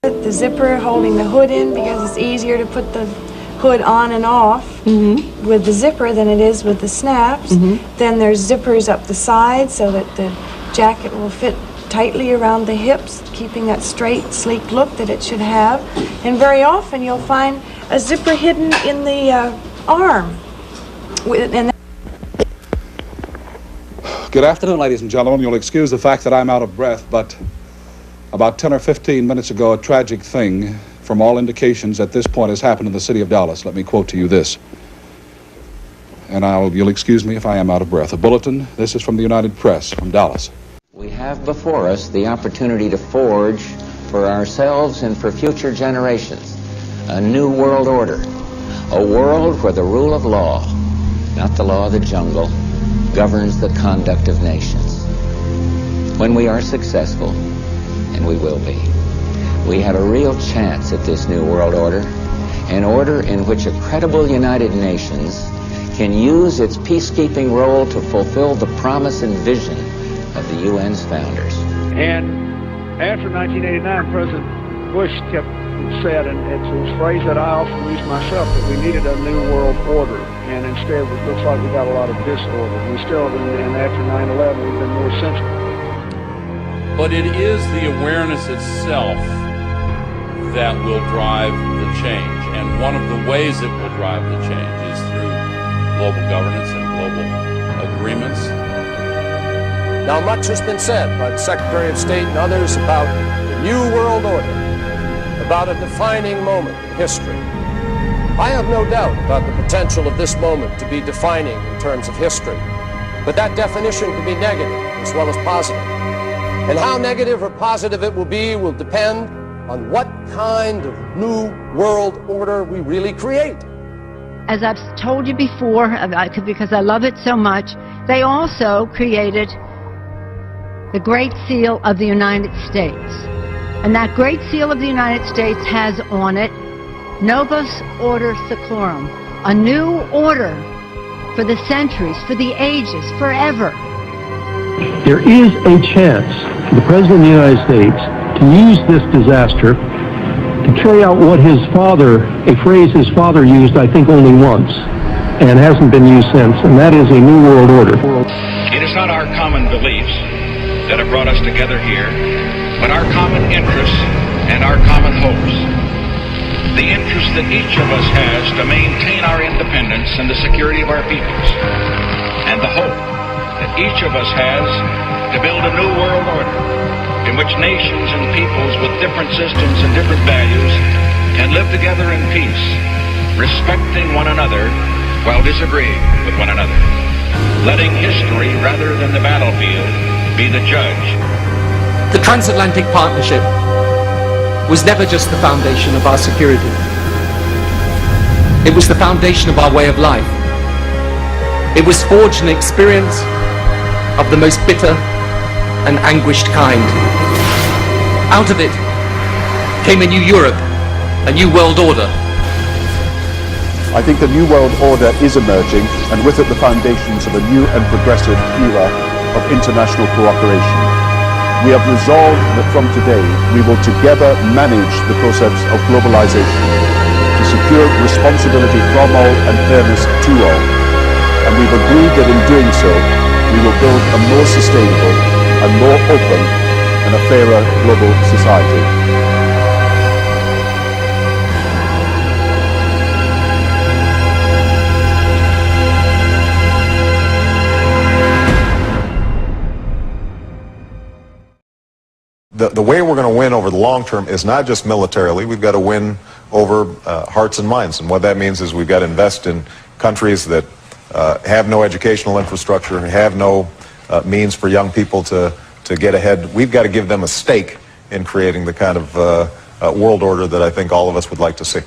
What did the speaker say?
The zipper holding the hood in, because it's easier to put the hood on and off with the zipper than it is with the snaps. Then there's zippers up the side so that the jacket will fit tightly around the hips, keeping that straight, sleek look that it should have. And very often you'll find a zipper hidden in the arm. Good afternoon, ladies and gentlemen. You'll excuse the fact that I'm out of breath, but about 10 or 15 minutes ago, a tragic thing, from all indications at this point, has happened in the city of Dallas. Let me quote to you this. And you'll excuse me if I am out of breath. A bulletin. This is from the United Press, from Dallas. We have before us the opportunity to forge for ourselves and for future generations a new world order. A world where the rule of law, not the law of the jungle, governs the conduct of nations. When we are successful, and we will be, we have a real chance at this new world order, an order in which a credible United Nations can use its peacekeeping role to fulfill the promise and vision of the UN's founders. And after 1989, President Bush said, and it's a phrase that I often use myself, that we needed a new world order, and instead it looks like we got a lot of disorder. We still, and after 9/11, we've been more central. But it is the awareness itself that will drive the change. And one of the ways it will drive the change is through global governance and global agreements. Now, much has been said by the Secretary of State and others about the New World Order, about a defining moment in history. I have no doubt about the potential of this moment to be defining in terms of history. But that definition can be negative as well as positive. And how negative or positive it will be will depend on what kind of new world order we really create. As I've told you before, because I love it so much, they also created the Great Seal of the United States. And that Great Seal of the United States has on it, Novus Order Seclorum, a new order for the centuries, for the ages, forever. There is a chance for the President of the United States to use this disaster to carry out what his father, a phrase his father used, I think, only once, and hasn't been used since, and that is a new world order. It is not our common beliefs that have brought us together here, but our common interests and our common hopes. The interest that each of us has to maintain our independence and the security of our peoples, and the hope that each of us has to build a new world order in which nations and peoples with different systems and different values can live together in peace, respecting one another while disagreeing with one another, letting history rather than the battlefield be the judge. The transatlantic partnership was never just the foundation of our security. It was the foundation of our way of life. It was forged in experience of the most bitter and anguished kind. Out of it came a new Europe, a new world order. I think the new world order is emerging, and with it the foundations of a new and progressive era of international cooperation. We have resolved that from today we will together manage the process of globalization to secure responsibility from all and fairness to all. And we've agreed that in doing so, we will build a more sustainable and more open and a fairer global society. The way we're going to win over the long term is not just militarily. We've got to win over hearts and minds. And what that means is we've got to invest in countries that have no educational infrastructure, have no means for young people to get ahead. We've got to give them a stake in creating the kind of world order that I think all of us would like to see.